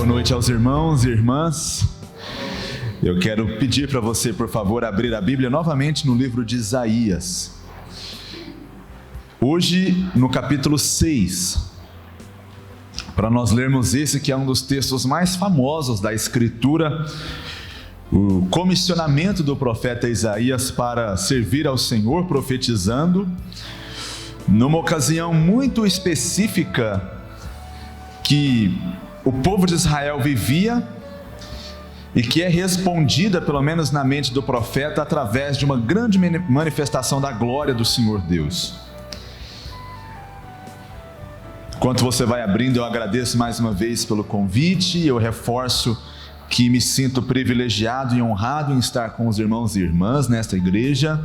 Boa noite aos irmãos e irmãs. Eu quero pedir para você, por favor, abrir a Bíblia novamente no livro de Isaías. Hoje, no capítulo 6, para nós lermos esse que é um dos textos mais famosos da Escritura, o comissionamento do profeta Isaías para servir ao Senhor profetizando, numa ocasião muito específica que o povo de Israel vivia e que é respondida, pelo menos na mente do profeta, através de uma grande manifestação da glória do Senhor Deus. Enquanto você vai abrindo, eu agradeço mais uma vez pelo convite. Eu reforço que me sinto privilegiado e honrado em estar com os irmãos e irmãs nesta igreja.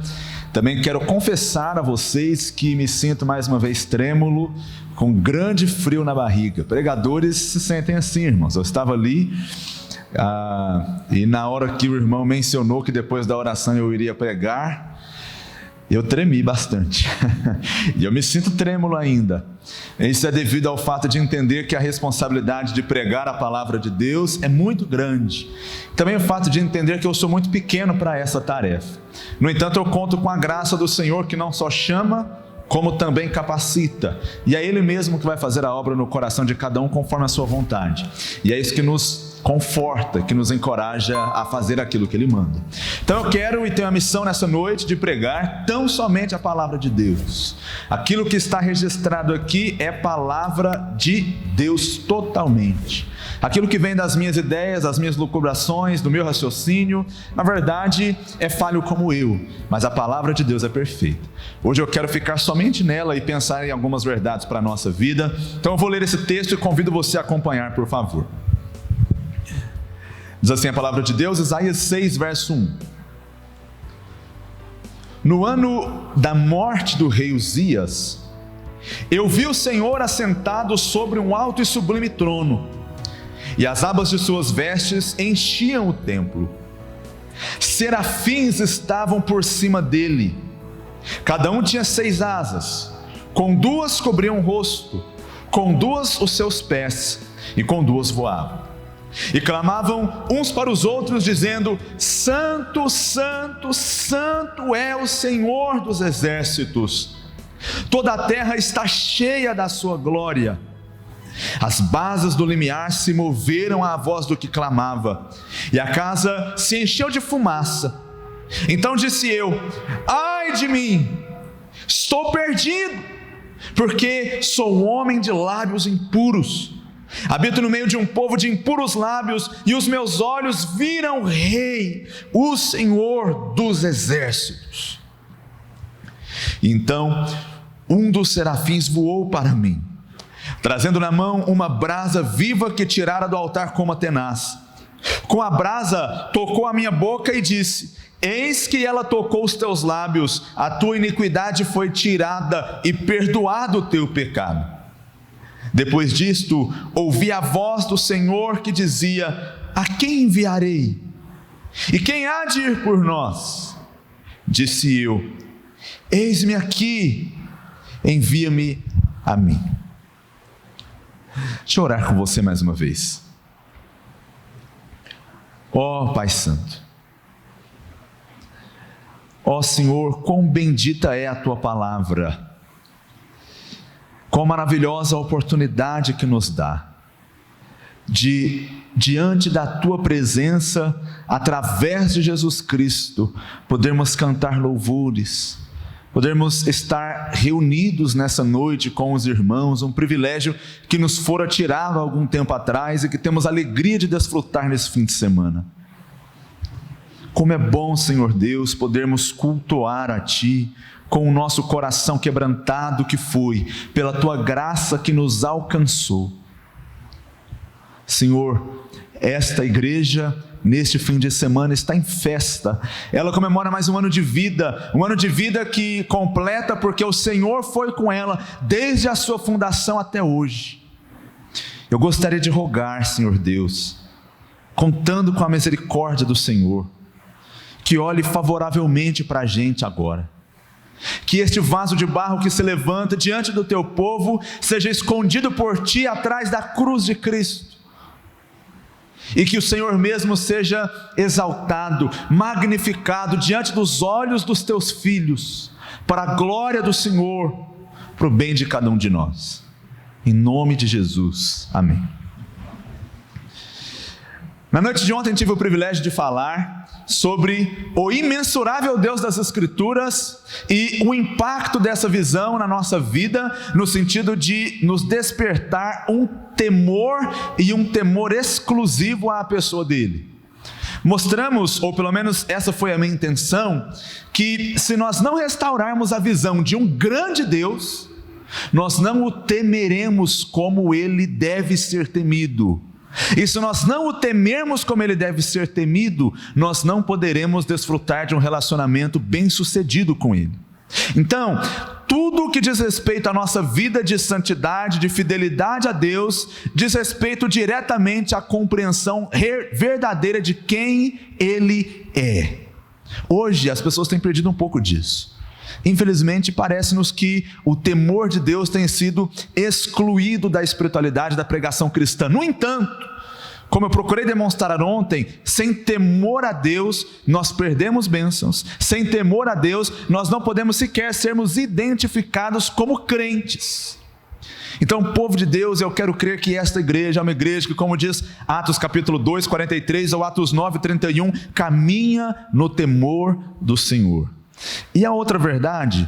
Também quero confessar a vocês que me sinto mais uma vez trêmulo, com grande frio na barriga. Pregadores se sentem assim, irmãos. Eu estava ali e na hora que o irmão mencionou que depois da oração eu iria pregar, eu tremi bastante. E eu me sinto trêmulo ainda. Isso é devido ao fato de entender que a responsabilidade de pregar a palavra de Deus é muito grande. Também o fato de entender que eu sou muito pequeno para essa tarefa. No entanto, eu conto com a graça do Senhor, que não só chama, como também capacita. E é Ele mesmo que vai fazer a obra no coração de cada um conforme a sua vontade. E é isso que nos conforta, que nos encoraja a fazer aquilo que Ele manda. Então eu quero e tenho a missão nessa noite de pregar tão somente a palavra de Deus. Aquilo que está registrado aqui é palavra de Deus totalmente. Aquilo que vem das minhas ideias, das minhas lucubrações, do meu raciocínio, na verdade é falho como eu, mas a palavra de Deus é perfeita. Hoje eu quero ficar somente nela e pensar em algumas verdades para a nossa vida. Então eu vou ler esse texto e convido você a acompanhar, por favor. Diz assim a palavra de Deus, Isaías 6, verso 1. No ano da morte do rei Uzias, eu vi o Senhor assentado sobre um alto e sublime trono, e as abas de suas vestes enchiam o templo. Serafins estavam por cima dele, cada um tinha 6 asas, com 2 cobriam o rosto, com 2 os seus pés, e com 2 voavam. E clamavam uns para os outros, dizendo: Santo, Santo, Santo é o Senhor dos exércitos, toda a terra está cheia da sua glória. As bases do limiar se moveram à voz do que clamava, e a casa se encheu de fumaça. Então disse eu: ai de mim, estou perdido, porque sou um homem de lábios impuros. Habito no meio de um povo de impuros lábios, e os meus olhos viram o Rei, o Senhor dos exércitos. Então um dos serafins voou para mim, trazendo na mão uma brasa viva que tirara do altar com uma tenaz. Com a brasa tocou a minha boca e disse: eis que ela tocou os teus lábios, a tua iniquidade foi tirada e perdoado o teu pecado. Depois disto, ouvi a voz do Senhor que dizia: a quem enviarei? E quem há de ir por nós? Disse eu: eis-me aqui, envia-me a mim. Deixa eu orar com você mais uma vez. Ó Pai Santo, ó Senhor, quão bendita é a Tua palavra, quão maravilhosa a oportunidade que nos dá de, diante da Tua presença, através de Jesus Cristo, podermos cantar louvores, podermos estar reunidos nessa noite com os irmãos, um privilégio que nos fora tirado há algum tempo atrás e que temos alegria de desfrutar nesse fim de semana. Como é bom, Senhor Deus, podermos cultuar a Ti, com o nosso coração quebrantado que foi, pela Tua graça que nos alcançou. Senhor, esta igreja, neste fim de semana, está em festa. Ela comemora mais um ano de vida que completa porque o Senhor foi com ela desde a sua fundação até hoje. Eu gostaria de rogar, Senhor Deus, contando com a misericórdia do Senhor, que olhe favoravelmente para a gente agora. Que este vaso de barro que se levanta diante do teu povo seja escondido por Ti atrás da cruz de Cristo. e que o Senhor mesmo seja exaltado, magnificado diante dos olhos dos teus filhos, para a glória do Senhor, para o bem de cada um de nós. Em nome de Jesus, amém. Na noite de ontem tive o privilégio de falar sobre o imensurável Deus das Escrituras e o impacto dessa visão na nossa vida, no sentido de nos despertar um temor e um temor exclusivo à pessoa dele. Mostramos, ou pelo menos essa foi a minha intenção, que se nós não restaurarmos a visão de um grande Deus, nós não o temeremos como ele deve ser temido. E se nós não o temermos como ele deve ser temido, nós não poderemos desfrutar de um relacionamento bem-sucedido com ele. Então, tudo que diz respeito à nossa vida de santidade, de fidelidade a Deus, diz respeito diretamente à compreensão verdadeira de quem ele é. Hoje as pessoas têm perdido um pouco disso. Infelizmente, parece-nos que o temor de Deus tem sido excluído da espiritualidade da pregação cristã. No entanto, como eu procurei demonstrar ontem, sem temor a Deus, nós perdemos bênçãos. Sem temor a Deus, nós não podemos sequer sermos identificados como crentes. Então, povo de Deus, eu quero crer que esta igreja é uma igreja que, como diz Atos capítulo 2, 43 ou Atos 9, 31, caminha no temor do Senhor. E a outra verdade,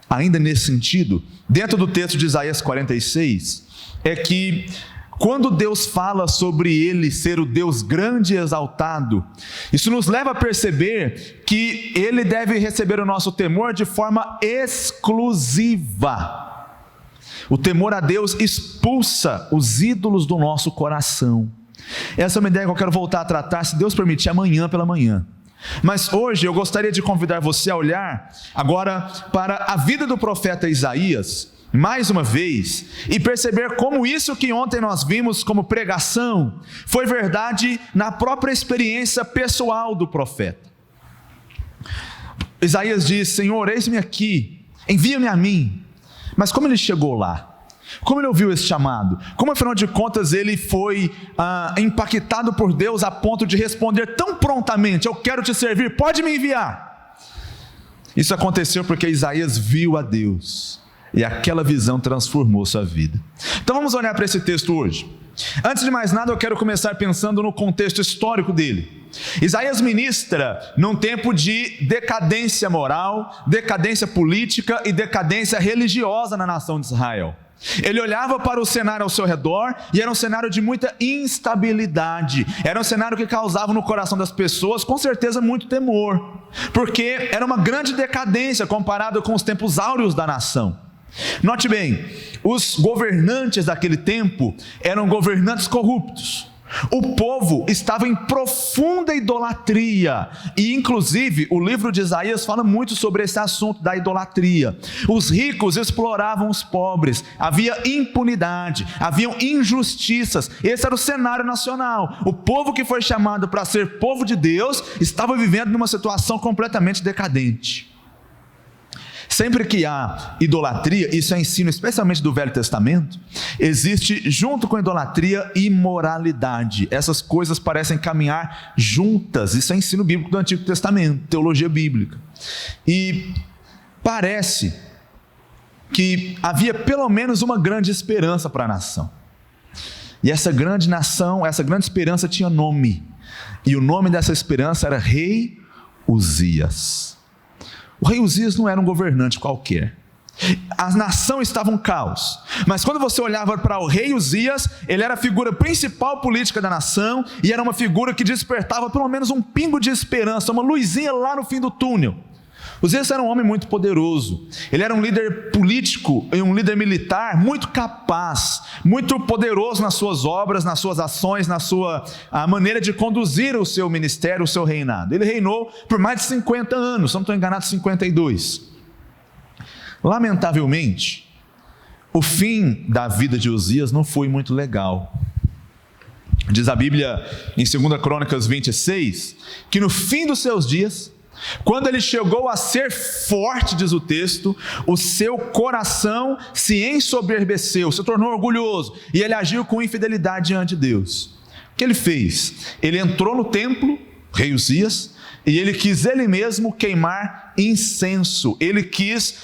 ainda nesse sentido, dentro do texto de Isaías 46, é que quando Deus fala sobre ele ser o Deus grande e exaltado, isso nos leva a perceber que ele deve receber o nosso temor de forma exclusiva. O temor a Deus expulsa os ídolos do nosso coração. Essa é uma ideia que eu quero voltar a tratar, se Deus permitir, amanhã pela manhã. Mas hoje eu gostaria de convidar você a olhar agora para a vida do profeta Isaías, mais uma vez, e perceber como isso que ontem nós vimos como pregação, foi verdade na própria experiência pessoal do profeta. Isaías diz: Senhor, eis-me aqui, envia-me a mim. Mas como ele chegou lá? Como ele ouviu esse chamado? Como afinal de contas ele foi impactado por Deus a ponto de responder tão prontamente: eu quero te servir, pode me enviar? Isso aconteceu porque Isaías viu a Deus, e aquela visão transformou sua vida. Então vamos olhar para esse texto hoje. Antes de mais nada, eu quero começar pensando no contexto histórico dele. Isaías ministra num tempo de decadência moral, decadência política e decadência religiosa na nação de Israel. Ele olhava para o cenário ao seu redor e era um cenário de muita instabilidade, era um cenário que causava no coração das pessoas com certeza muito temor, porque era uma grande decadência comparado com os tempos áureos da nação. Note bem, os governantes daquele tempo eram governantes corruptos. O povo estava em profunda idolatria, e inclusive o livro de Isaías fala muito sobre esse assunto da idolatria. Os ricos exploravam os pobres, havia impunidade, haviam injustiças. Esse era o cenário nacional. O povo que foi chamado para ser povo de Deus estava vivendo numa situação completamente decadente. Sempre que há idolatria, isso é ensino especialmente do Velho Testamento, existe junto com a idolatria imoralidade. Essas coisas parecem caminhar juntas. Isso é ensino bíblico do Antigo Testamento, teologia bíblica. E parece que havia pelo menos uma grande esperança para a nação. E essa grande nação, essa grande esperança tinha nome. E o nome dessa esperança era Rei Uzias. O rei Uzias não era um governante qualquer. A nação estava um caos. Mas quando você olhava para o rei Uzias, ele era a figura principal política da nação, e era uma figura que despertava pelo menos um pingo de esperança, uma luzinha lá no fim do túnel. Uzias era um homem muito poderoso. Ele era um líder político e um líder militar muito capaz, muito poderoso nas suas obras, nas suas ações, na sua maneira de conduzir o seu ministério, o seu reinado. Ele reinou por mais de 50 anos, se não estou enganado, 52. Lamentavelmente, o fim da vida de Uzias não foi muito legal. Diz a Bíblia em 2 Crônicas 26, que no fim dos seus dias, quando ele chegou a ser forte, diz o texto, o seu coração se ensoberbeceu, se tornou orgulhoso, e ele agiu com infidelidade diante de Deus. O que ele fez? Ele entrou no templo, rei Uzias, e ele quis ele mesmo queimar incenso. Ele quis,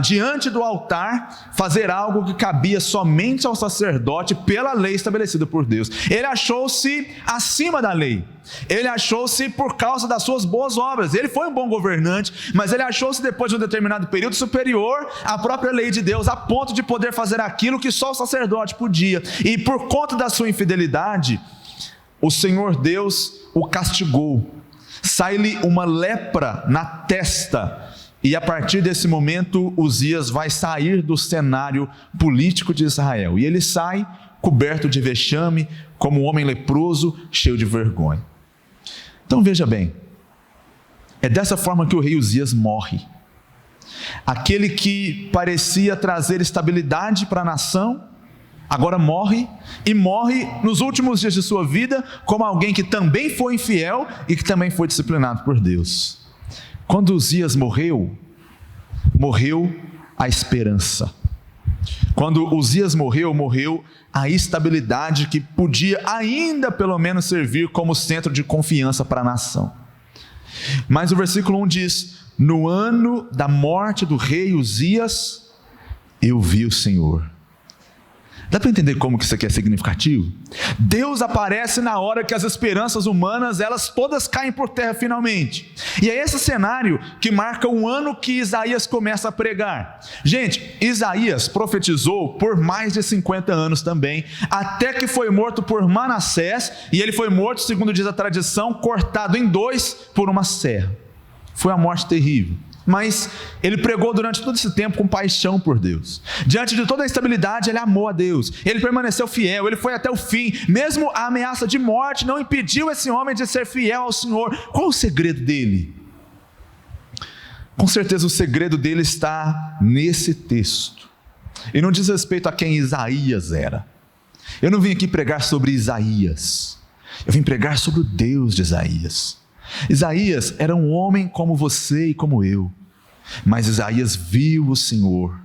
diante do altar, fazer algo que cabia somente ao sacerdote pela lei estabelecida por Deus. Ele achou-se acima da lei. Ele achou-se por causa das suas boas obras. Ele foi um bom governante, mas ele achou-se depois de um determinado período superior à própria lei de Deus, a ponto de poder fazer aquilo que só o sacerdote podia. E por conta da sua infidelidade, o Senhor Deus o castigou. Sai-lhe uma lepra na testa, e a partir desse momento Uzias vai sair do cenário político de Israel, e ele sai coberto de vexame, como um homem leproso, cheio de vergonha. Então veja bem, é dessa forma que o rei Uzias morre. Aquele que parecia trazer estabilidade para a nação, agora morre, e morre nos últimos dias de sua vida como alguém que também foi infiel e que também foi disciplinado por Deus. Quando Uzias morreu a esperança. Quando Uzias morreu a estabilidade que podia ainda pelo menos servir como centro de confiança para a nação. Mas o versículo 1 diz: no ano da morte do rei Uzias, eu vi o Senhor. Dá para entender como que isso aqui é significativo? Deus aparece na hora que as esperanças humanas, elas todas caem por terra finalmente. E é esse cenário que marca o ano que Isaías começa a pregar. Gente, Isaías profetizou por mais de 50 anos também, até que foi morto por Manassés, e ele foi morto, segundo diz a tradição, cortado em dois por uma serra. Foi uma morte terrível. Mas ele pregou durante todo esse tempo com paixão por Deus. Diante de toda a instabilidade, ele amou a Deus. Ele permaneceu fiel, ele foi até o fim. Mesmo a ameaça de morte não impediu esse homem de ser fiel ao Senhor. Qual o segredo dele? Com certeza o segredo dele está nesse texto. E não diz respeito a quem Isaías era. Eu não vim aqui pregar sobre Isaías. Eu vim pregar sobre o Deus de Isaías. Isaías era um homem como você e como eu, mas Isaías viu o Senhor,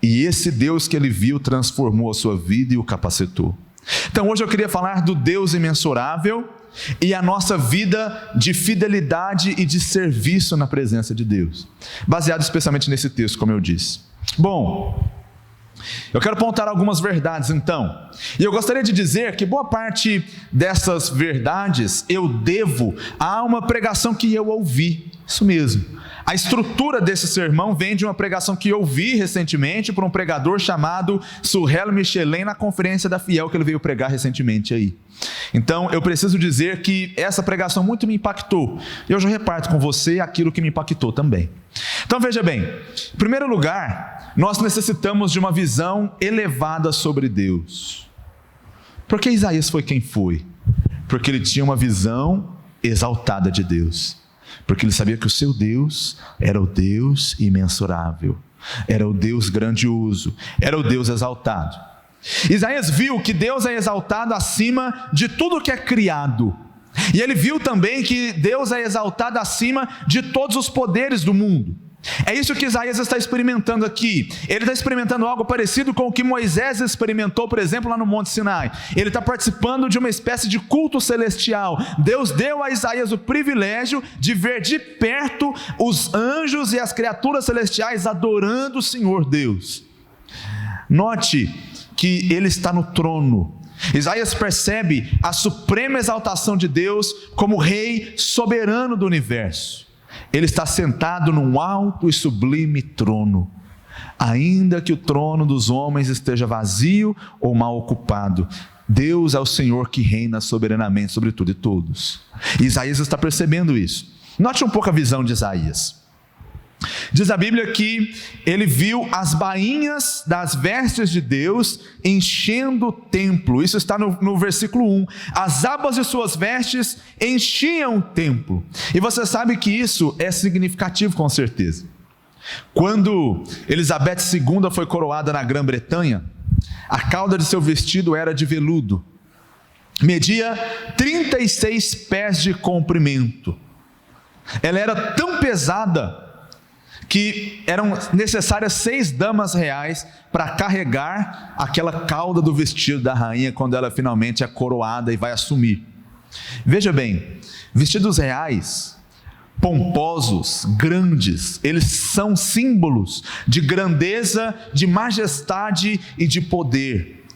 e esse Deus que ele viu transformou a sua vida e o capacitou. Então hoje eu queria falar do Deus imensurável e a nossa vida de fidelidade e de serviço na presença de Deus, baseado especialmente nesse texto, como eu disse. Bom, eu quero apontar algumas verdades então, e eu gostaria de dizer que boa parte dessas verdades eu devo a uma pregação que eu ouvi, isso mesmo. A estrutura desse sermão vem de uma pregação que eu ouvi recentemente por um pregador chamado Surel Michelin na conferência da Fiel que ele veio pregar recentemente aí. Então eu preciso dizer que essa pregação muito me impactou, e eu já reparto com você aquilo que me impactou também. Então veja bem, em primeiro lugar, nós necessitamos de uma visão elevada sobre Deus. Por que Isaías foi quem foi? Porque ele tinha uma visão exaltada de Deus. Porque ele sabia que o seu Deus era o Deus imensurável, era o Deus grandioso, era o Deus exaltado. Isaías viu que Deus é exaltado acima de tudo que é criado. E ele viu também que Deus é exaltado acima de todos os poderes do mundo. É isso que Isaías está experimentando aqui. Ele está experimentando algo parecido com o que Moisés experimentou, por exemplo, lá no Monte Sinai. Ele está participando de uma espécie de culto celestial. Deus deu a Isaías o privilégio de ver de perto os anjos e as criaturas celestiais adorando o Senhor Deus. Note que ele está no trono. Isaías percebe a suprema exaltação de Deus como Rei soberano do universo. Ele está sentado num alto e sublime trono, ainda que o trono dos homens esteja vazio ou mal ocupado. Deus é o Senhor que reina soberanamente sobre tudo e todos. E Isaías está percebendo isso. Note um pouco a visão de Isaías. Diz a Bíblia que ele viu as bainhas das vestes de Deus enchendo o templo. Isso está no versículo 1. As abas de suas vestes enchiam o templo. E você sabe que isso é significativo com certeza. Quando Elizabeth II foi coroada na Grã-Bretanha, a cauda de seu vestido era de veludo. Media 36 pés de comprimento. Ela era tão pesada que eram necessárias 6 damas reais para carregar aquela cauda do vestido da rainha quando ela finalmente é coroada e vai assumir. Veja bem, vestidos reais, pomposos, grandes, eles são símbolos de grandeza, de majestade e de poder.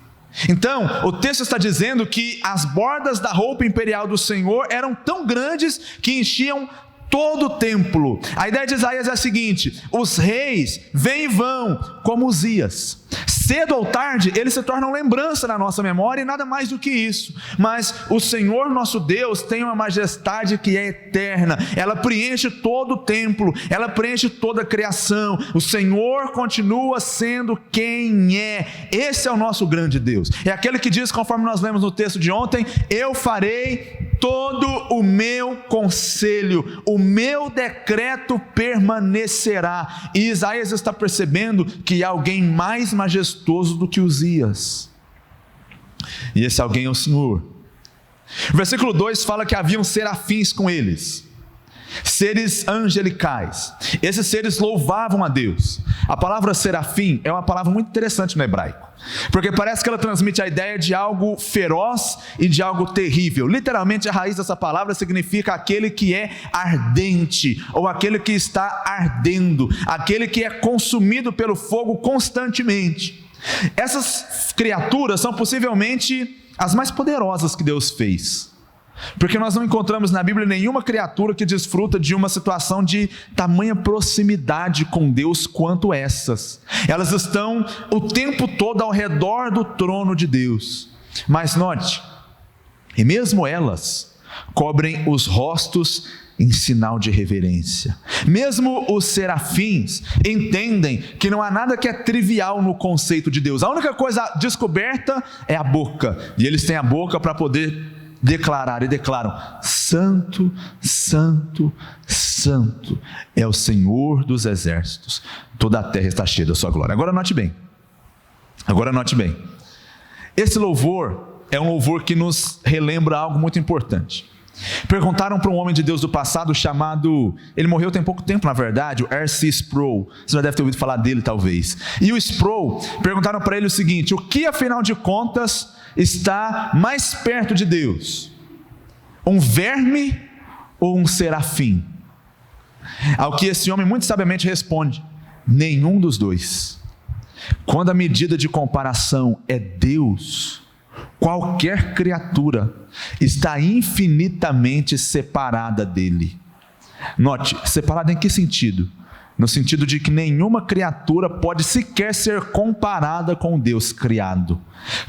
Então, o texto está dizendo que as bordas da roupa imperial do Senhor eram tão grandes que enchiam todo o templo. A ideia de Isaías é a seguinte: os reis vêm e vão como Uzias. Cedo ou tarde, eles se tornam lembrança na nossa memória e nada mais do que isso. Mas o Senhor nosso Deus tem uma majestade que é eterna. Ela preenche todo o templo, ela preenche toda a criação. O Senhor continua sendo quem é. Esse é o nosso grande Deus. É aquele que diz, conforme nós lemos no texto de ontem: eu farei todo o meu conselho, o meu decreto permanecerá. E Isaías está percebendo que há alguém mais majestoso do que Uzias, e esse alguém é o Senhor. O versículo 2 fala que haviam serafins com eles, seres angelicais. Esses seres louvavam a Deus. A palavra serafim é uma palavra muito interessante no hebraico, porque parece que ela transmite a ideia de algo feroz e de algo terrível. Literalmente a raiz dessa palavra significa aquele que é ardente, ou aquele que está ardendo, aquele que é consumido pelo fogo constantemente. Essas criaturas são possivelmente as mais poderosas que Deus fez, porque nós não encontramos na Bíblia nenhuma criatura que desfruta de uma situação de tamanha proximidade com Deus quanto essas. Elas estão o tempo todo ao redor do trono de Deus. Mas note, e mesmo elas cobrem os rostos em sinal de reverência. Mesmo os serafins entendem que não há nada que é trivial no conceito de Deus. A única coisa descoberta é a boca, e eles têm a boca para poder declarar, e declaram: santo, santo, santo é o Senhor dos exércitos, toda a terra está cheia da sua glória. Agora note bem, esse louvor é um louvor que nos relembra algo muito importante. Perguntaram para um homem de Deus do passado chamado, ele morreu tem pouco tempo na verdade, o R.C. Sproul. Você já deve ter ouvido falar dele talvez. E o Sproul, perguntaram para ele o seguinte: o que afinal de contas está mais perto de Deus? Um verme ou um serafim? Ao que esse homem muito sabiamente responde: nenhum dos dois. Quando a medida de comparação é Deus, qualquer criatura está infinitamente separada dele. Note, separada em que sentido? No sentido de que nenhuma criatura pode sequer ser comparada com o Deus criado.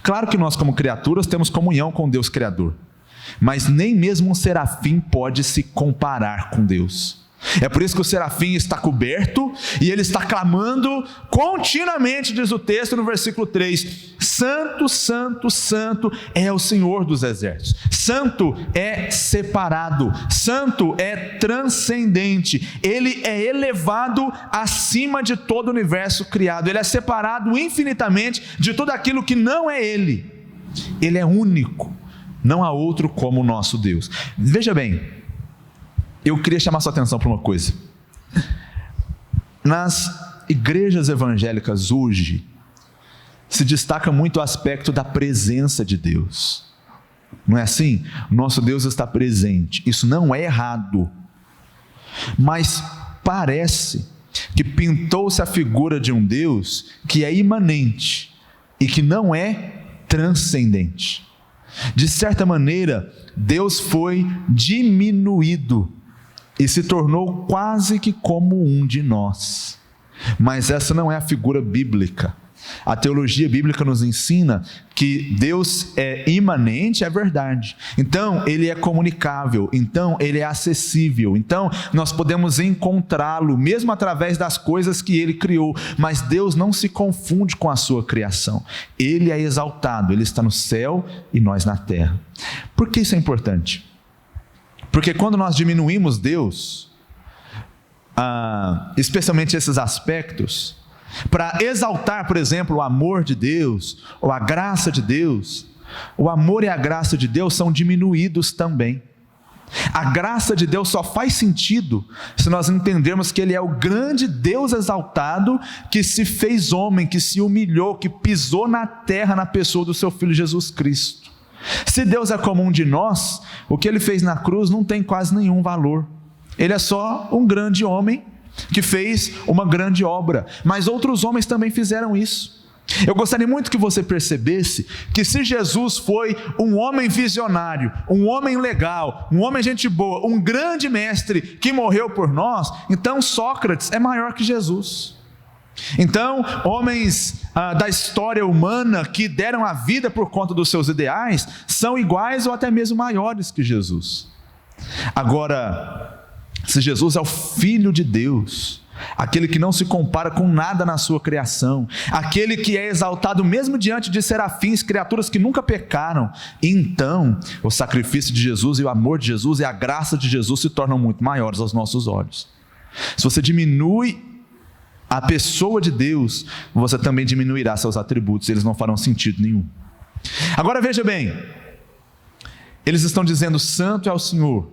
Claro que nós como criaturas temos comunhão com o Deus criador, mas nem mesmo um serafim pode se comparar com Deus. É por isso que o serafim está coberto e ele está clamando continuamente, diz o texto no versículo 3: santo, santo, santo é o Senhor dos exércitos. Santo é separado, santo é transcendente, ele é elevado acima de todo o universo criado, ele é separado infinitamente de tudo aquilo que não é ele. Ele é único, não há outro como o nosso Deus. Veja bem, eu queria chamar sua atenção para uma coisa. Nas igrejas evangélicas hoje, se destaca muito o aspecto da presença de Deus. Não é assim? Nosso Deus está presente. Isso não é errado. Mas parece que pintou-se a figura de um Deus que é imanente e que não é transcendente. De certa maneira, Deus foi diminuído e se tornou quase que como um de nós. Mas essa não é a figura bíblica. A teologia bíblica nos ensina que Deus é imanente, é verdade. Então, Ele é comunicável. Então, Ele é acessível. Então, nós podemos encontrá-lo, mesmo através das coisas que Ele criou. Mas Deus não se confunde com a sua criação. Ele é exaltado. Ele está no céu e nós na terra. Por que isso é importante? Porque quando nós diminuímos Deus, especialmente esses aspectos, para exaltar, por exemplo, o amor de Deus, ou a graça de Deus, o amor e a graça de Deus são diminuídos também. A graça de Deus só faz sentido se nós entendermos que Ele é o grande Deus exaltado, que se fez homem, que se humilhou, que pisou na terra na pessoa do seu Filho Jesus Cristo. Se Deus é como um de nós, o que Ele fez na cruz não tem quase nenhum valor. Ele é só um grande homem que fez uma grande obra, mas outros homens também fizeram isso. Eu gostaria muito que você percebesse que se Jesus foi um homem visionário, um homem legal, um homem gente boa, um grande mestre que morreu por nós, então Sócrates é maior que Jesus. Então, homens da história humana que deram a vida por conta dos seus ideais, são iguais ou até mesmo maiores que Jesus. Agora, se Jesus é o Filho de Deus, aquele que não se compara com nada na sua criação, aquele que é exaltado mesmo diante de serafins, criaturas que nunca pecaram, então o sacrifício de Jesus e o amor de Jesus e a graça de Jesus se tornam muito maiores aos nossos olhos. Se você diminui a pessoa de Deus, você também diminuirá seus atributos, eles não farão sentido nenhum. Agora veja bem, eles estão dizendo: santo é o Senhor,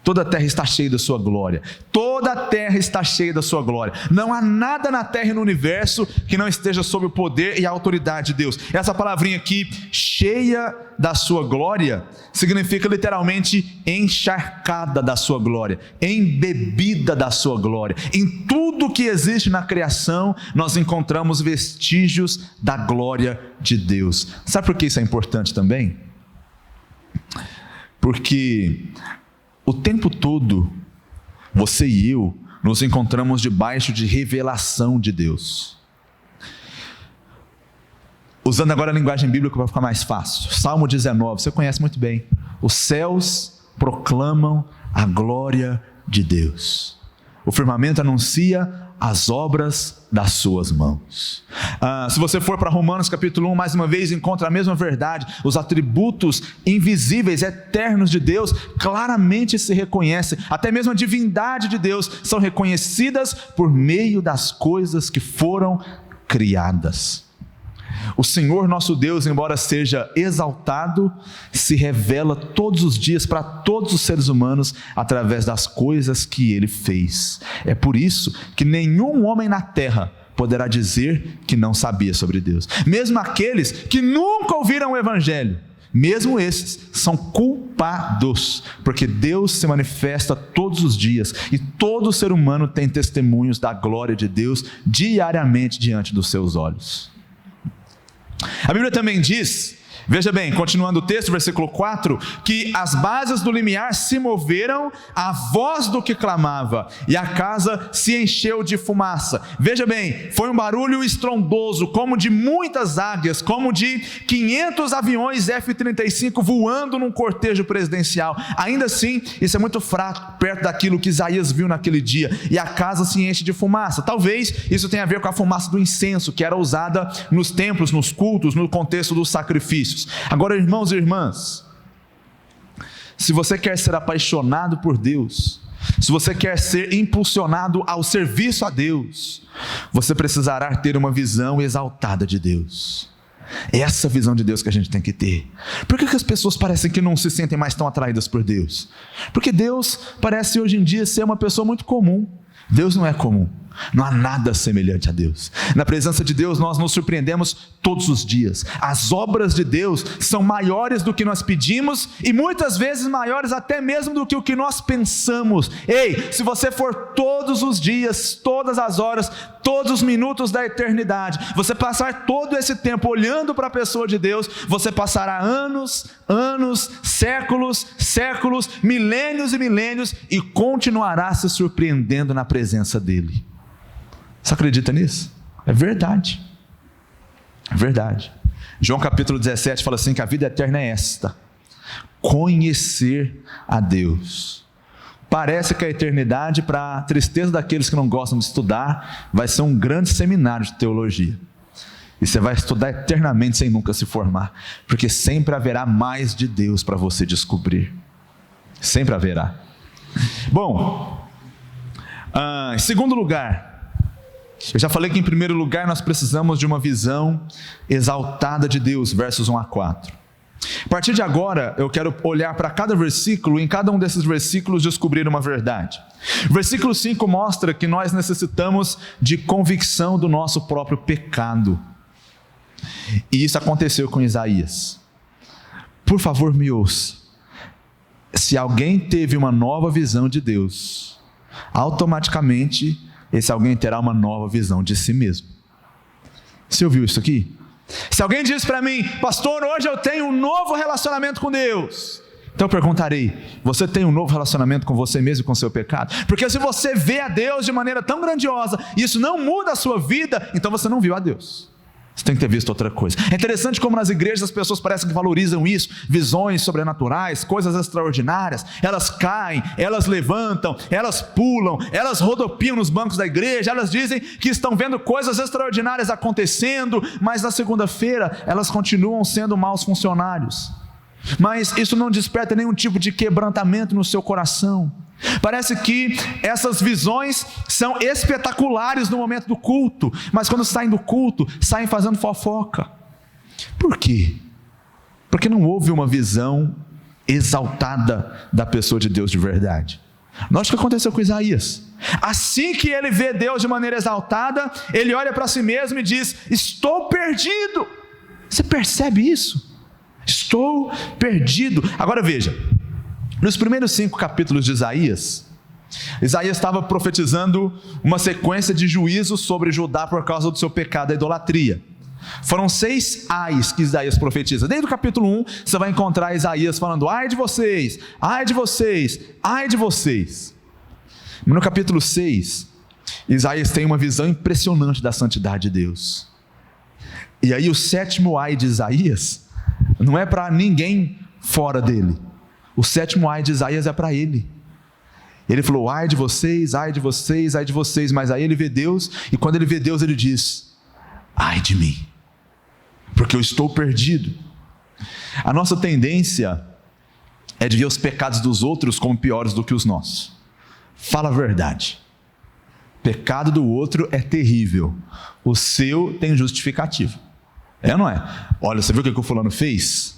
toda a terra está cheia da sua glória. Toda a terra está cheia da sua glória. Não há nada na terra e no universo que não esteja sob o poder e a autoridade de Deus. Essa palavrinha aqui, cheia da sua glória, significa literalmente encharcada da sua glória, embebida da sua glória. Em tudo que existe na criação, nós encontramos vestígios da glória de Deus. Sabe por que isso é importante também? Porque o tempo todo, você e eu nos encontramos debaixo de revelação de Deus. Usando agora a linguagem bíblica para ficar mais fácil. Salmo 19, você conhece muito bem. Os céus proclamam a glória de Deus. O firmamento anuncia as obras das suas mãos. Se você for para Romanos capítulo 1, mais uma vez encontra a mesma verdade. Os atributos invisíveis, eternos de Deus, claramente se reconhecem. Até mesmo a divindade de Deus são reconhecidas por meio das coisas que foram criadas. O Senhor nosso Deus, embora seja exaltado, se revela todos os dias para todos os seres humanos através das coisas que Ele fez. É por isso que nenhum homem na terra poderá dizer que não sabia sobre Deus. Mesmo aqueles que nunca ouviram o Evangelho, mesmo esses são culpados, porque Deus se manifesta todos os dias e todo ser humano tem testemunhos da glória de Deus diariamente diante dos seus olhos. A Bíblia também diz, veja bem, continuando o texto, versículo 4, que as bases do limiar se moveram à voz do que clamava, e a casa se encheu de fumaça. Veja bem, foi um barulho estrondoso, como de muitas águias, como de 500 aviões F-35 voando num cortejo presidencial. Ainda assim, isso é muito fraco, perto daquilo que Isaías viu naquele dia, e a casa se enche de fumaça. Talvez isso tenha a ver com a fumaça do incenso, que era usada nos templos, nos cultos, no contexto dos sacrifícios. Agora, irmãos e irmãs, se você quer ser apaixonado por Deus, se você quer ser impulsionado ao serviço a Deus, você precisará ter uma visão exaltada de Deus. É essa visão de Deus que a gente tem que ter. Por que as pessoas parecem que não se sentem mais tão atraídas por Deus? Porque Deus parece hoje em dia ser uma pessoa muito comum. Deus não é comum. Não há nada semelhante a Deus. Na presença de Deus nós nos surpreendemos todos os dias. As obras de Deus são maiores do que nós pedimos e muitas vezes maiores até mesmo do que o que nós pensamos. Ei, se você for todos os dias, todas as horas, todos os minutos da eternidade, você passar todo esse tempo olhando para a pessoa de Deus, você passará anos, séculos, milênios e milênios e continuará se surpreendendo na presença dEle. Você acredita nisso? É verdade. É verdade. João capítulo 17 fala assim que a vida eterna é esta: conhecer a Deus. Parece que a eternidade, para a tristeza daqueles que não gostam de estudar, vai ser um grande seminário de teologia. E você vai estudar eternamente sem nunca se formar, porque sempre haverá mais de Deus para você descobrir. Sempre haverá. Bom, em segundo lugar, eu já falei que em primeiro lugar nós precisamos de uma visão exaltada de Deus, versos 1 a 4. A partir de agora, eu quero olhar para cada versículo, e em cada um desses versículos descobrir uma verdade. O versículo 5 mostra que nós necessitamos de convicção do nosso próprio pecado. E isso aconteceu com Isaías. Por favor, me ouça. Se alguém teve uma nova visão de Deus, automaticamente esse alguém terá uma nova visão de si mesmo. Você ouviu isso aqui? Se alguém diz para mim, pastor, hoje eu tenho um novo relacionamento com Deus, então eu perguntarei, você tem um novo relacionamento com você mesmo e com o seu pecado? Porque se você vê a Deus de maneira tão grandiosa, e isso não muda a sua vida, então você não viu a Deus. Você tem que ter visto outra coisa. É interessante como nas igrejas as pessoas parecem que valorizam isso, visões sobrenaturais, coisas extraordinárias. Elas caem, elas levantam, elas pulam, elas rodopiam nos bancos da igreja, elas dizem que estão vendo coisas extraordinárias acontecendo, mas na segunda-feira elas continuam sendo maus funcionários. Mas isso não desperta nenhum tipo de quebrantamento no seu coração. Parece que essas visões são espetaculares no momento do culto, mas quando saem do culto, saem fazendo fofoca. Por quê? Porque não houve uma visão exaltada da pessoa de Deus de verdade. Note o que aconteceu com Isaías. Assim que ele vê Deus de maneira exaltada, ele olha para si mesmo e diz, estou perdido. Você percebe isso? Estou perdido. Agora veja, nos primeiros 5 capítulos de Isaías estava profetizando uma sequência de juízos sobre Judá por causa do seu pecado, a idolatria. Foram 6 ais que Isaías profetiza. Desde o capítulo 1, você vai encontrar Isaías falando, ai de vocês, ai de vocês, ai de vocês. No capítulo 6, Isaías tem uma visão impressionante da santidade de Deus. E aí o 7º ai de Isaías não é para ninguém fora dele. O 7º ai de Isaías é para ele. Ele falou, ai de vocês, ai de vocês, ai de vocês. Mas aí ele vê Deus, e quando ele vê Deus ele diz, ai de mim, porque eu estou perdido. A nossa tendência é de ver os pecados dos outros como piores do que os nossos. Fala a verdade. O pecado do outro é terrível, o seu tem justificativa. É ou não é? Olha, você viu o que o fulano fez?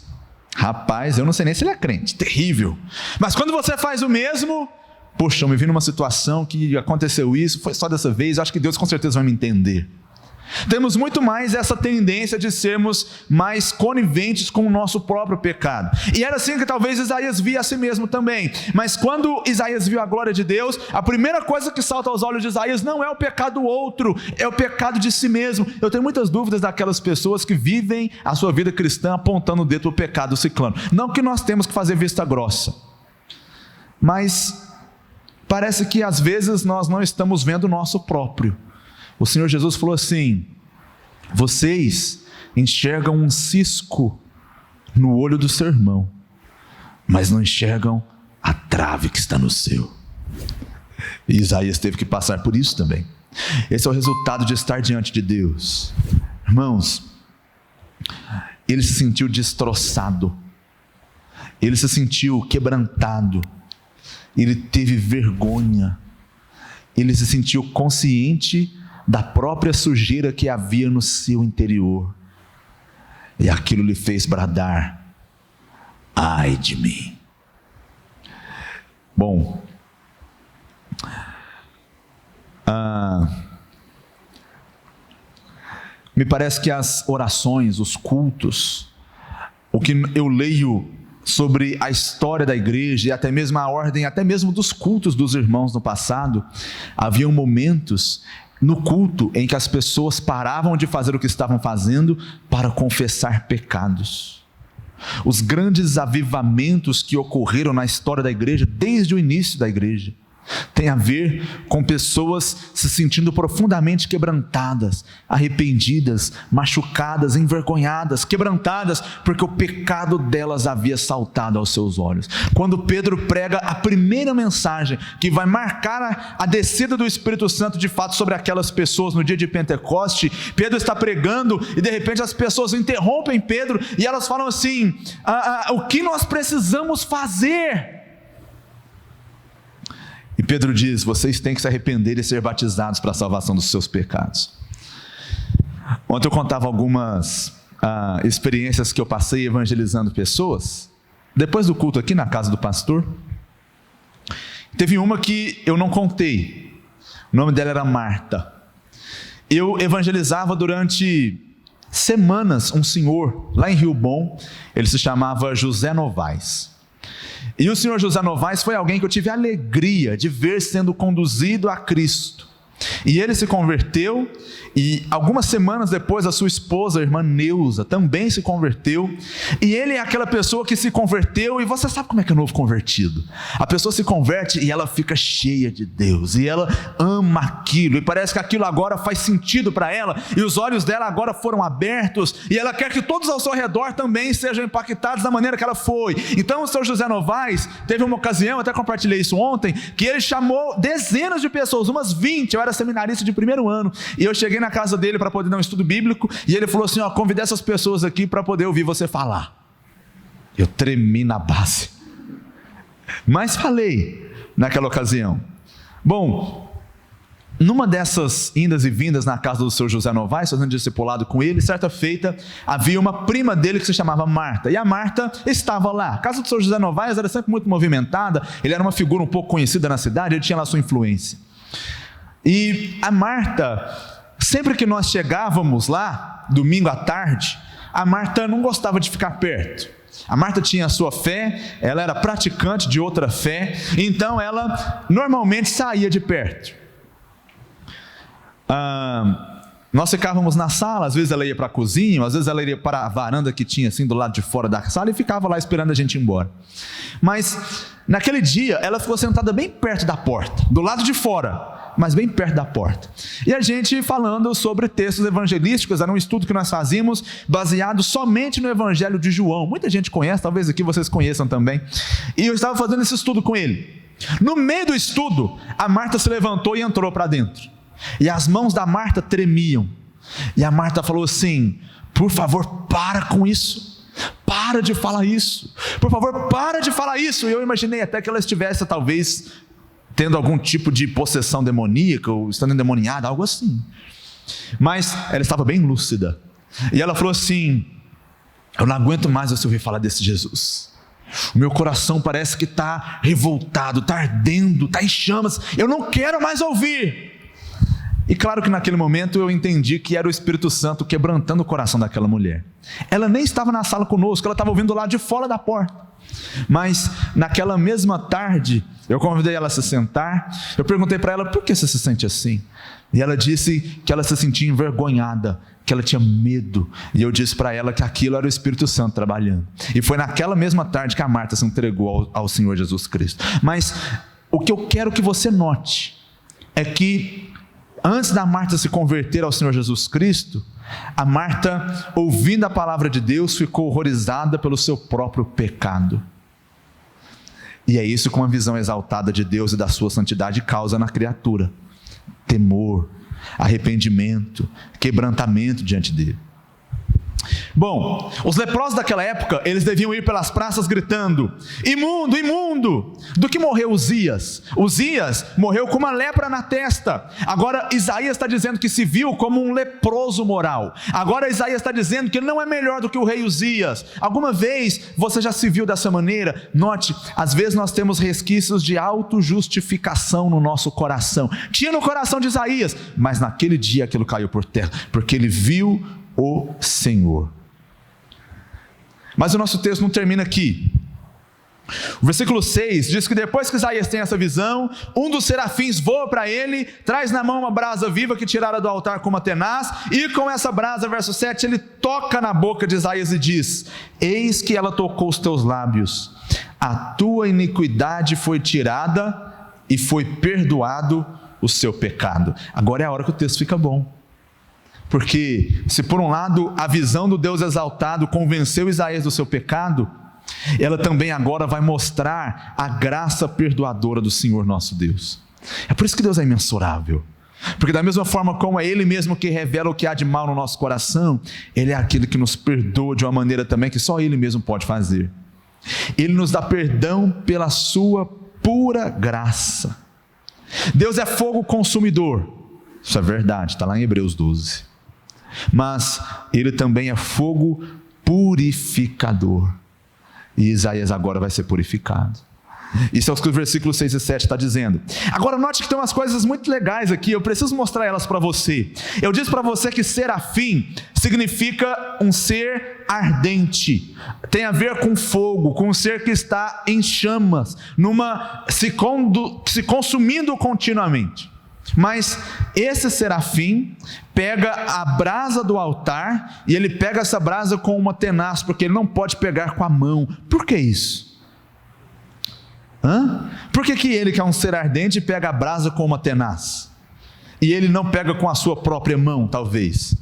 Rapaz, eu não sei nem se ele é crente, terrível. Mas quando você faz o mesmo, poxa, eu me vi numa situação que aconteceu isso, foi só dessa vez, eu acho que Deus com certeza vai me entender. Temos muito mais essa tendência de sermos mais coniventes com o nosso próprio pecado. E era assim que talvez Isaías via a si mesmo também. Mas quando Isaías viu a glória de Deus, a primeira coisa que salta aos olhos de Isaías não é o pecado do outro, é o pecado de si mesmo. Eu tenho muitas dúvidas daquelas pessoas que vivem a sua vida cristã apontando o dedo para o pecado do ciclano. Não que nós temos que fazer vista grossa, mas parece que às vezes nós não estamos vendo o nosso próprio. O Senhor Jesus falou assim, vocês enxergam um cisco no olho do seu irmão, mas não enxergam a trave que está no seu. E Isaías teve que passar por isso também. Esse é o resultado de estar diante de Deus. Irmãos, ele se sentiu destroçado, ele se sentiu quebrantado, ele teve vergonha, ele se sentiu consciente da própria sujeira que havia no seu interior, e aquilo lhe fez bradar, ai de mim. Bom, me parece que as orações, os cultos, o que eu leio sobre a história da igreja e até mesmo a ordem, até mesmo dos cultos dos irmãos no passado, haviam momentos no culto em que as pessoas paravam de fazer o que estavam fazendo para confessar pecados. Os grandes avivamentos que ocorreram na história da igreja, desde o início da igreja, tem a ver com pessoas se sentindo profundamente quebrantadas, arrependidas, machucadas, envergonhadas, quebrantadas, porque o pecado delas havia saltado aos seus olhos. Quando Pedro prega a primeira mensagem que vai marcar a descida do Espírito Santo de fato sobre aquelas pessoas no dia de Pentecoste, Pedro está pregando e de repente as pessoas interrompem Pedro e elas falam assim, o que nós precisamos fazer? E Pedro diz, vocês têm que se arrepender e ser batizados para a salvação dos seus pecados. Ontem eu contava algumas experiências que eu passei evangelizando pessoas. Depois do culto aqui na casa do pastor, teve uma que eu não contei. O nome dela era Marta. Eu evangelizava durante semanas um senhor lá em Rio Bom. Ele se chamava José Novaes. E o senhor José Novaes foi alguém que eu tive a alegria de ver sendo conduzido a Cristo. E ele se converteu, e algumas semanas depois a sua esposa, a irmã Neuza, também se converteu. E ele é aquela pessoa que se converteu, e você sabe como é que é novo convertido. A pessoa se converte e ela fica cheia de Deus, e ela ama aquilo, e parece que aquilo agora faz sentido para ela, e os olhos dela agora foram abertos, e ela quer que todos ao seu redor também sejam impactados da maneira que ela foi. Então o senhor José Novaes teve uma ocasião, até compartilhei isso ontem, que ele chamou dezenas de pessoas, umas 20, eu era seminarista de primeiro ano, e eu cheguei na casa dele para poder dar um estudo bíblico, e ele falou assim: convidei essas pessoas aqui para poder ouvir você falar. Eu tremi na base, mas falei naquela ocasião. Bom, numa dessas indas e vindas na casa do senhor José Novaes, fazendo discipulado com ele, certa feita, havia uma prima dele que se chamava Marta, e a Marta estava lá. A casa do senhor José Novaes era sempre muito movimentada, ele era uma figura um pouco conhecida na cidade, ele tinha lá sua influência. E a Marta, sempre que nós chegávamos lá, domingo à tarde, a Marta não gostava de ficar perto. A Marta tinha a sua fé, ela era praticante de outra fé, então ela normalmente saía de perto. Nós ficávamos na sala, às vezes ela ia para a cozinha, às vezes ela ia para a varanda que tinha assim do lado de fora da sala e ficava lá esperando a gente ir embora. Mas naquele dia ela ficou sentada bem perto da porta, do lado de fora, mas bem perto da porta. E a gente falando sobre textos evangelísticos, era um estudo que nós fazíamos baseado somente no Evangelho de João. Muita gente conhece, talvez aqui vocês conheçam também. E eu estava fazendo esse estudo com ele. No meio do estudo, a Marta se levantou e entrou para dentro. E as mãos da Marta tremiam. E a Marta falou assim: por favor, para com isso. Para de falar isso. Por favor, para de falar isso. E eu imaginei até que ela estivesse talvez tendo algum tipo de possessão demoníaca, ou estando endemoniada, algo assim. Mas ela estava bem lúcida. E ela falou assim: eu não aguento mais você ouvir falar desse Jesus. O meu coração parece que está revoltado, está ardendo, está em chamas. Eu não quero mais ouvir. E claro que naquele momento eu entendi que era o Espírito Santo quebrantando o coração daquela mulher. Ela nem estava na sala conosco, ela estava ouvindo lá de fora da porta. Mas naquela mesma tarde, eu convidei ela a se sentar. Eu perguntei para ela: por que você se sente assim? E ela disse que ela se sentia envergonhada, que ela tinha medo. E eu disse para ela que aquilo era o Espírito Santo trabalhando. E foi naquela mesma tarde que a Marta se entregou ao Senhor Jesus Cristo. Mas o que eu quero que você note é que antes da Marta se converter ao Senhor Jesus Cristo, a Marta, ouvindo a palavra de Deus, ficou horrorizada pelo seu próprio pecado. E é isso que uma visão exaltada de Deus e da sua santidade causa na criatura: temor, arrependimento, quebrantamento diante dele. Bom, os leprosos daquela época, eles deviam ir pelas praças gritando: imundo, imundo! Do que morreu Uzias? Uzias morreu com uma lepra na testa. Agora Isaías está dizendo que se viu como um leproso moral. Agora Isaías está dizendo que ele não é melhor do que o rei Uzias. Alguma vez você já se viu dessa maneira? Note, às vezes nós temos resquícios de autojustificação no nosso coração. Tinha no coração de Isaías, mas naquele dia aquilo caiu por terra, porque ele viu o Senhor. Mas o nosso texto não termina aqui. O versículo 6 diz que depois que Isaías tem essa visão, um dos serafins voa para ele, traz na mão uma brasa viva que tirara do altar com uma tenaz, e com essa brasa, verso 7, ele toca na boca de Isaías e diz: eis que ela tocou os teus lábios, a tua iniquidade foi tirada e foi perdoado o seu pecado. Agora é a hora que o texto fica bom. Porque se por um lado a visão do Deus exaltado convenceu Isaías do seu pecado, ela também agora vai mostrar a graça perdoadora do Senhor nosso Deus. É por isso que Deus é imensurável. Porque da mesma forma como é Ele mesmo que revela o que há de mal no nosso coração, Ele é aquele que nos perdoa de uma maneira também que só Ele mesmo pode fazer. Ele nos dá perdão pela sua pura graça. Deus é fogo consumidor. Isso é verdade, está lá em Hebreus 12. Mas ele também é fogo purificador. E Isaías agora vai ser purificado. Isso é o que o versículo 6 e 7 está dizendo. Agora note que tem umas coisas muito legais aqui, eu preciso mostrar elas para você. Eu disse para você que serafim significa um ser ardente, tem a ver com fogo, com um ser que está em chamas, se consumindo continuamente. Mas esse serafim pega a brasa do altar, e ele pega essa brasa com uma tenaz, porque ele não pode pegar com a mão. Por que isso? Por que ele, que é um ser ardente, pega a brasa com uma tenaz? E ele não pega com a sua própria mão, talvez?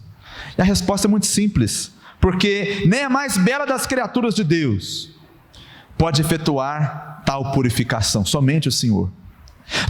E a resposta é muito simples. Porque nem a mais bela das criaturas de Deus pode efetuar tal purificação, somente o Senhor.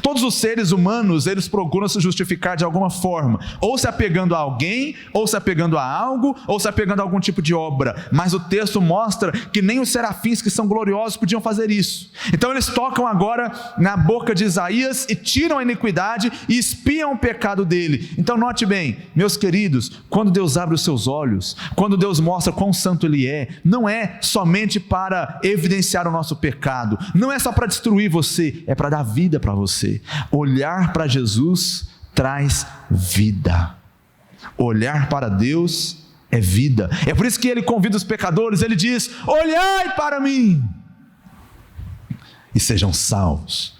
Todos os seres humanos, eles procuram se justificar de alguma forma, ou se apegando a alguém, ou se apegando a algo, ou se apegando a algum tipo de obra. Mas o texto mostra que nem os serafins, que são gloriosos, podiam fazer isso. Então eles tocam agora na boca de Isaías e tiram a iniquidade e espiam o pecado dele. Então note bem, meus queridos, quando Deus abre os seus olhos, quando Deus mostra quão santo Ele é, não é somente para evidenciar o nosso pecado, não é só para destruir você, é para dar vida para você. Olhar para Jesus traz vida. Olhar para Deus é vida. É por isso que ele convida os pecadores, ele diz: olhai para mim e sejam salvos.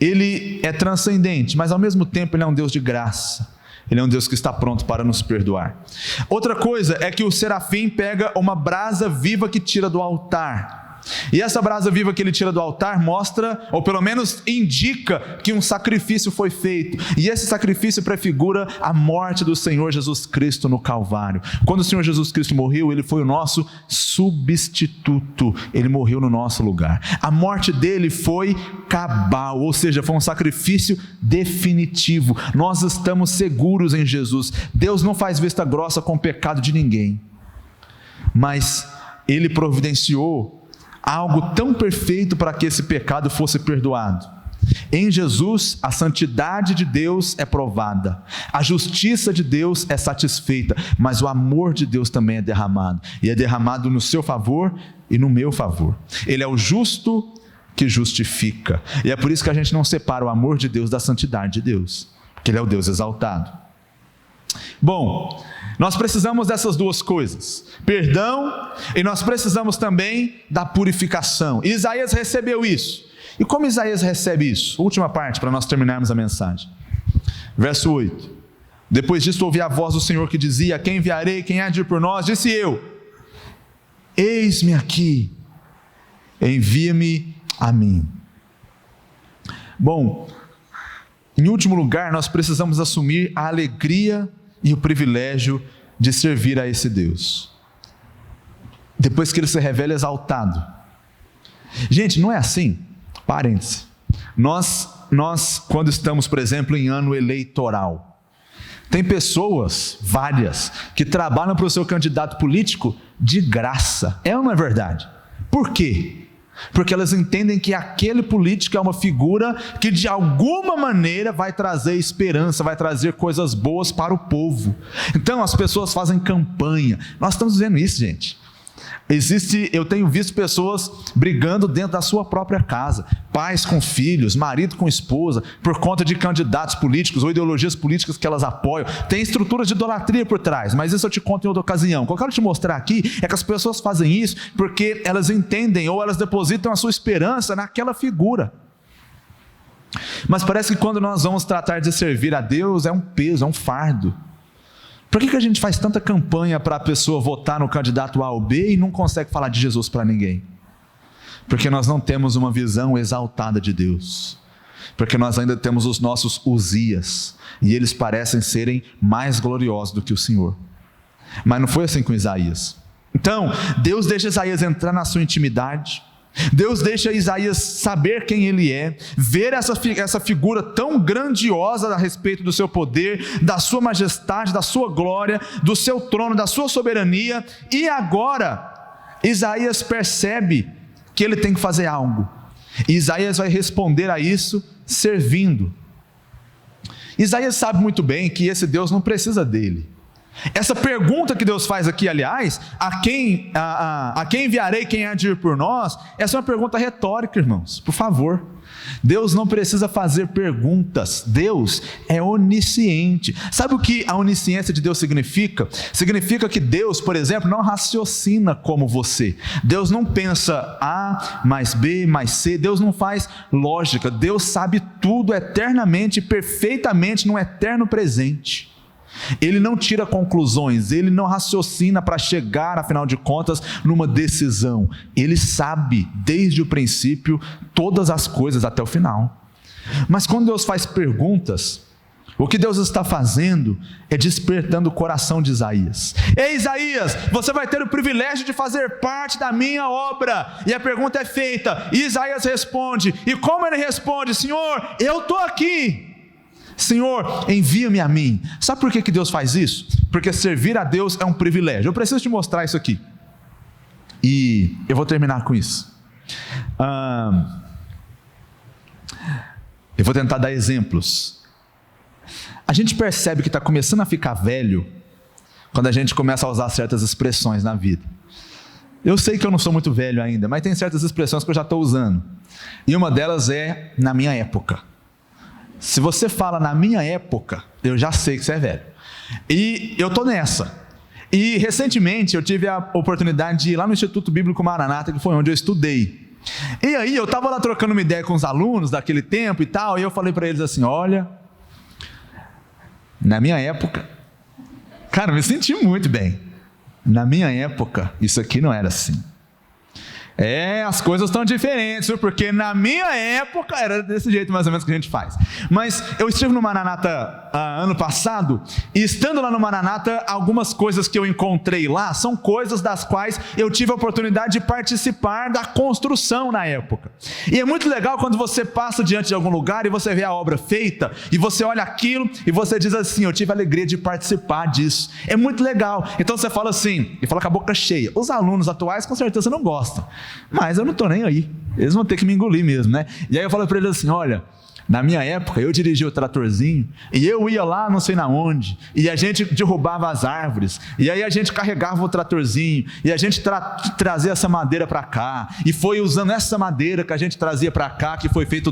Ele é transcendente, mas ao mesmo tempo ele é um Deus de graça. Ele é um Deus que está pronto para nos perdoar. Outra coisa é que o serafim pega uma brasa viva que tira do altar. E essa brasa viva que ele tira do altar mostra, ou pelo menos indica, que um sacrifício foi feito. E esse sacrifício prefigura a morte do Senhor Jesus Cristo no Calvário. Quando o Senhor Jesus Cristo morreu, ele foi o nosso substituto. Ele morreu no nosso lugar. A morte dele foi cabal, ou seja, foi um sacrifício definitivo. Nós estamos seguros em Jesus. Deus não faz vista grossa com o pecado de ninguém, mas ele providenciou algo tão perfeito para que esse pecado fosse perdoado. Em Jesus, a santidade de Deus é provada, a justiça de Deus é satisfeita, mas o amor de Deus também é derramado, e é derramado no seu favor e no meu favor. Ele é o justo que justifica, e é por isso que a gente não separa o amor de Deus da santidade de Deus, porque Ele é o Deus exaltado. Bom, nós precisamos dessas duas coisas, perdão, e nós precisamos também da purificação. E Isaías recebeu isso. E como Isaías recebe isso? Última parte para nós terminarmos a mensagem. Verso 8. Depois disso ouvi a voz do Senhor que dizia: quem enviarei, quem há de ir por nós? Disse eu: eis-me aqui, envia-me a mim. Bom, em último lugar, nós precisamos assumir a alegria e o privilégio de servir a esse Deus, depois que Ele se revela exaltado. Gente, não é assim? Parêntese. Nós quando estamos, por exemplo, em ano eleitoral, tem pessoas, várias, que trabalham para o seu candidato político de graça. É ou não é verdade? Por quê? Porque elas entendem que aquele político é uma figura que de alguma maneira vai trazer esperança, vai trazer coisas boas para o povo. Então as pessoas fazem campanha. Nós estamos vendo isso, gente. Eu tenho visto pessoas brigando dentro da sua própria casa, pais com filhos, marido com esposa, por conta de candidatos políticos ou ideologias políticas que elas apoiam. Tem estruturas de idolatria por trás, mas isso eu te conto em outra ocasião. O que eu quero te mostrar aqui é que as pessoas fazem isso porque elas entendem ou elas depositam a sua esperança naquela figura. Mas parece que quando nós vamos tratar de servir a Deus, é um peso, é um fardo. Por que a gente faz tanta campanha para a pessoa votar no candidato A ou B e não consegue falar de Jesus para ninguém? Porque nós não temos uma visão exaltada de Deus. Porque nós ainda temos os nossos Uzias, e eles parecem serem mais gloriosos do que o Senhor. Mas não foi assim com Isaías. Então, Deus deixa Isaías entrar na sua intimidade. Deus deixa Isaías saber quem ele é, ver essa figura tão grandiosa a respeito do seu poder, da sua majestade, da sua glória, do seu trono, da sua soberania. E agora Isaías percebe que ele tem que fazer algo, e Isaías vai responder a isso servindo. Isaías sabe muito bem que esse Deus não precisa dele. Essa pergunta que Deus faz aqui, aliás, a quem enviarei, quem há de ir por nós? Essa é uma pergunta retórica, irmãos, por favor. Deus não precisa fazer perguntas, Deus é onisciente. Sabe o que a onisciência de Deus significa? Significa que Deus, por exemplo, não raciocina como você. Deus não pensa A mais B mais C, Deus não faz lógica. Deus sabe tudo eternamente, perfeitamente no eterno presente. Ele não tira conclusões, ele não raciocina para chegar, afinal de contas, numa decisão. Ele sabe, desde o princípio, todas as coisas até o final. Mas quando Deus faz perguntas, o que Deus está fazendo é despertando o coração de Isaías. Ei, Isaías, você vai ter o privilégio de fazer parte da minha obra. E a pergunta é feita, e Isaías responde. E como ele responde? Senhor, eu estou aqui. Senhor, envia-me a mim. Sabe por que Deus faz isso? Porque servir a Deus é um privilégio. Eu preciso te mostrar isso aqui. E eu vou terminar com isso. Eu vou tentar dar exemplos. A gente percebe que está começando a ficar velho quando a gente começa a usar certas expressões na vida. Eu sei que eu não sou muito velho ainda, mas tem certas expressões que eu já estou usando. E uma delas é na minha época. Se você fala na minha época, eu já sei que você é velho. E eu estou nessa. E recentemente eu tive a oportunidade de ir lá no Instituto Bíblico Maranata, que foi onde eu estudei. E aí eu estava lá trocando uma ideia com os alunos daquele tempo e tal, e eu falei para eles assim, olha, na minha época, cara, eu me senti muito bem. Na minha época, isso aqui não era assim. As coisas estão diferentes, porque na minha época era desse jeito mais ou menos que a gente faz. Mas eu estive no Maranata ano passado, e estando lá no Maranata, algumas coisas que eu encontrei lá, são coisas das quais eu tive a oportunidade de participar da construção na época. E é muito legal quando você passa diante de algum lugar, e você vê a obra feita, e você olha aquilo, e você diz assim, eu tive a alegria de participar disso. É muito legal. Então você fala assim, e fala com a boca cheia. Os alunos atuais com certeza não gostam. Mas eu não estou nem aí, eles vão ter que me engolir mesmo, né? E aí eu falo para eles assim, olha, na minha época eu dirigia o tratorzinho, e eu ia lá não sei na onde, e a gente derrubava as árvores, e aí a gente carregava o tratorzinho, e a gente trazia essa madeira para cá, e foi usando essa madeira que a gente trazia para cá, que foi feita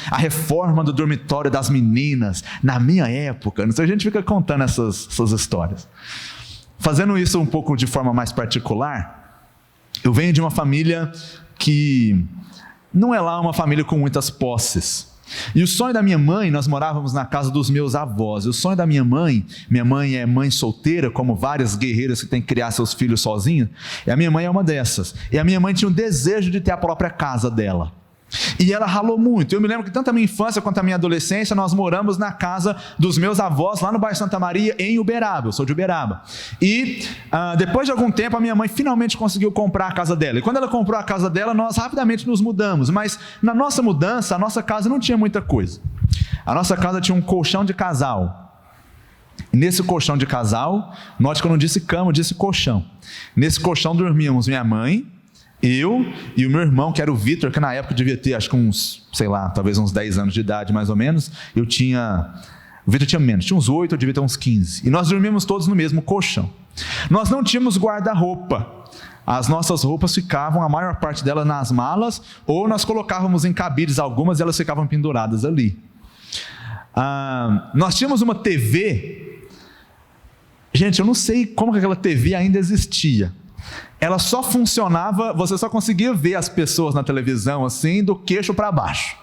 a reforma do dormitório das meninas, na minha época. Então a gente fica contando essas histórias. Fazendo isso um pouco de forma mais particular, eu venho de uma família que não é lá uma família com muitas posses. E o sonho da minha mãe, nós morávamos na casa dos meus avós. E o sonho da minha mãe é mãe solteira, como várias guerreiras que têm que criar seus filhos sozinhas. E a minha mãe é uma dessas. E a minha mãe tinha um desejo de ter a própria casa dela. E ela ralou muito. Eu me lembro que tanto a minha infância quanto a minha adolescência, nós moramos na casa dos meus avós, lá no bairro Santa Maria, em Uberaba. Eu sou de Uberaba. E depois de algum tempo, a minha mãe finalmente conseguiu comprar a casa dela. E quando ela comprou a casa dela, nós rapidamente nos mudamos. Mas na nossa mudança, a nossa casa não tinha muita coisa. A nossa casa tinha um colchão de casal. E nesse colchão de casal, note que eu não disse cama, eu disse colchão. Nesse colchão dormíamos minha mãe, eu e o meu irmão, que era o Vitor, que na época devia ter acho que uns, sei lá, talvez uns 10 anos de idade mais ou menos. O Vitor tinha menos, tinha uns 8, eu devia ter uns 15. E nós dormíamos todos no mesmo colchão. Nós não tínhamos guarda-roupa. As nossas roupas ficavam, a maior parte delas, nas malas, ou nós colocávamos em cabides algumas e elas ficavam penduradas ali. Nós tínhamos uma TV. Gente, eu não sei como que aquela TV ainda existia. Ela só funcionava, você só conseguia ver as pessoas na televisão assim, do queixo para baixo.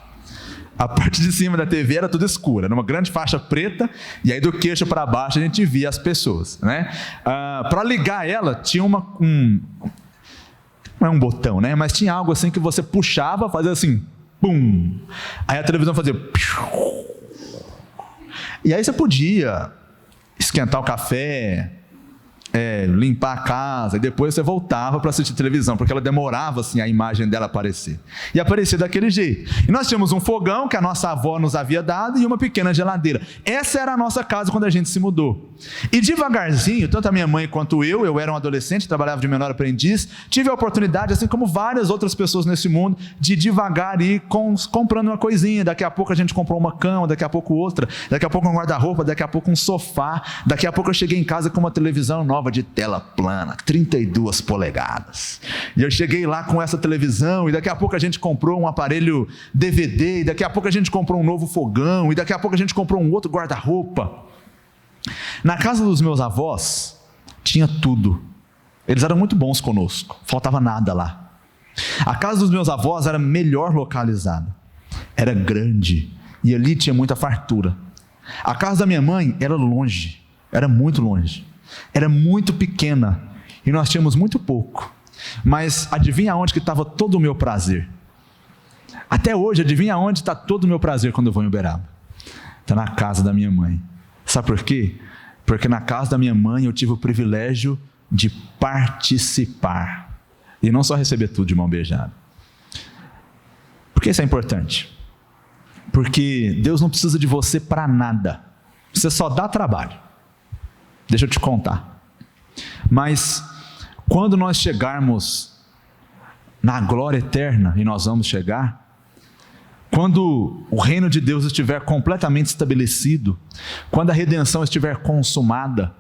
A parte de cima da TV era tudo escura, numa grande faixa preta, e aí do queixo para baixo a gente via as pessoas, né? Para ligar ela, tinha não é um botão, né? Mas tinha algo assim que você puxava, fazia assim, pum! Aí a televisão fazia... E aí você podia esquentar o café, limpar a casa, e depois você voltava para assistir televisão, porque ela demorava assim a imagem dela aparecer. E aparecia daquele jeito. E nós tínhamos um fogão que a nossa avó nos havia dado e uma pequena geladeira. Essa era a nossa casa quando a gente se mudou. E devagarzinho, tanto a minha mãe quanto eu era um adolescente, trabalhava de menor aprendiz, tive a oportunidade, assim como várias outras pessoas nesse mundo, de devagar ir comprando uma coisinha. Daqui a pouco a gente comprou uma cama, daqui a pouco outra, daqui a pouco um guarda-roupa, daqui a pouco um sofá, daqui a pouco eu cheguei em casa com uma televisão nova de tela plana, 32 polegadas. E eu cheguei lá com essa televisão, e daqui a pouco a gente comprou um aparelho DVD, e daqui a pouco a gente comprou um novo fogão, e daqui a pouco a gente comprou um outro guarda-roupa. Na casa dos meus avós, tinha tudo. Eles eram muito bons conosco, faltava nada lá. A casa dos meus avós era melhor localizada, era grande, e ali tinha muita fartura. A casa da minha mãe era longe, era muito longe, era muito pequena, e nós tínhamos muito pouco. Mas adivinha onde que estava todo o meu prazer? Até hoje, adivinha onde está todo o meu prazer quando eu vou em Uberaba? Está na casa da minha mãe. Sabe por quê? Porque na casa da minha mãe eu tive o privilégio de participar, e não só receber tudo de mão beijada. Por que isso é importante? Porque Deus não precisa de você para nada, você só dá trabalho. Deixa eu te contar. Mas quando nós chegarmos na glória eterna, e nós vamos chegar, quando o reino de Deus estiver completamente estabelecido, quando a redenção estiver consumada,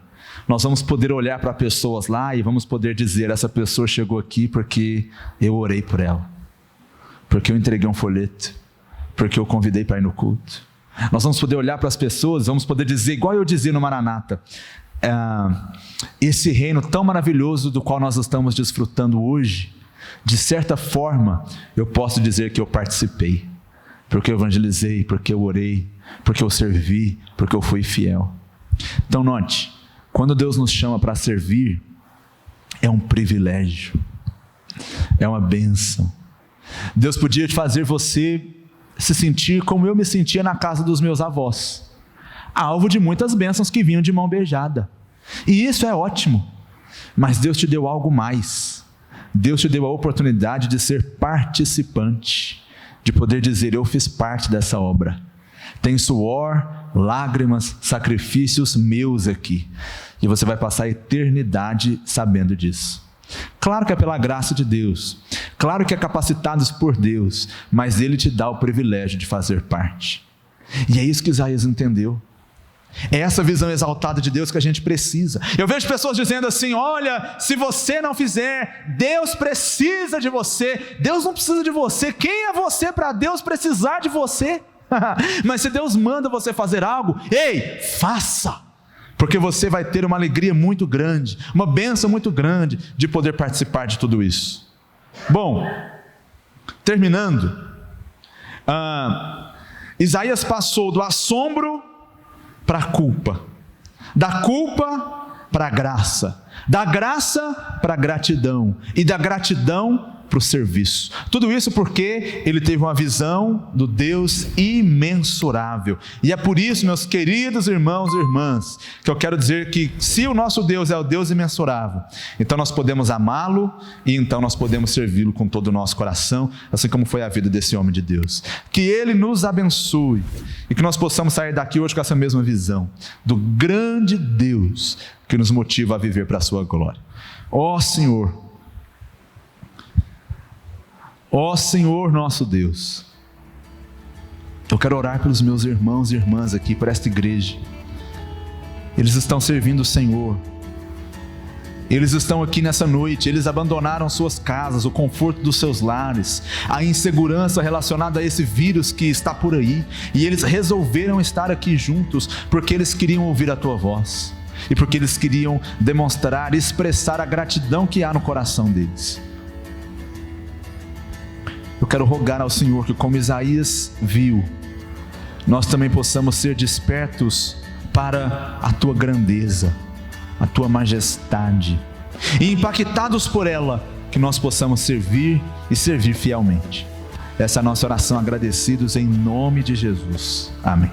nós vamos poder olhar para pessoas lá e vamos poder dizer: essa pessoa chegou aqui porque eu orei por ela, porque eu entreguei um folheto, porque eu convidei para ir no culto. Nós vamos poder olhar para as pessoas, vamos poder dizer, igual eu dizia no Maranata, esse reino tão maravilhoso do qual nós estamos desfrutando hoje, de certa forma, eu posso dizer que eu participei, porque eu evangelizei, porque eu orei, porque eu servi, porque eu fui fiel. Então note, quando Deus nos chama para servir, é um privilégio, é uma bênção. Deus podia fazer você se sentir como eu me sentia na casa dos meus avós, alvo de muitas bênçãos que vinham de mão beijada, e isso é ótimo, mas Deus te deu algo mais. Deus te deu a oportunidade de ser participante, de poder dizer: eu fiz parte dessa obra, tem suor, lágrimas, sacrifícios meus aqui, e você vai passar a eternidade sabendo disso. Claro que é pela graça de Deus, claro que é capacitados por Deus, mas Ele te dá o privilégio de fazer parte. E é isso que Isaías entendeu. É essa visão exaltada de Deus que a gente precisa. Eu vejo pessoas dizendo assim: olha, se você não fizer, Deus precisa de você. Deus não precisa de você. Quem é você para Deus precisar de você? Mas se Deus manda você fazer algo, ei, faça, porque você vai ter uma alegria muito grande, uma bênção muito grande de poder participar de tudo isso. Bom, terminando, Isaías passou do assombro para a culpa, da culpa para a graça, da graça para a gratidão, e da gratidão para o serviço. Tudo isso porque ele teve uma visão do Deus imensurável. E é por isso, meus queridos irmãos e irmãs, que eu quero dizer que se o nosso Deus é o Deus imensurável, então nós podemos amá-lo, e então nós podemos servi-lo com todo o nosso coração, assim como foi a vida desse homem de Deus. Que Ele nos abençoe, e que nós possamos sair daqui hoje com essa mesma visão do grande Deus que nos motiva a viver para a sua glória. Ó Senhor nosso Deus, eu quero orar pelos meus irmãos e irmãs aqui, por esta igreja. Eles estão servindo o Senhor, eles estão aqui nessa noite, eles abandonaram suas casas, o conforto dos seus lares, a insegurança relacionada a esse vírus que está por aí, e eles resolveram estar aqui juntos, porque eles queriam ouvir a Tua voz, e porque eles queriam demonstrar, expressar a gratidão que há no coração deles. Eu quero rogar ao Senhor que, como Isaías viu, nós também possamos ser despertos para a Tua grandeza, a Tua majestade, e impactados por ela, que nós possamos servir e servir fielmente. Essa é a nossa oração, agradecidos em nome de Jesus. Amém.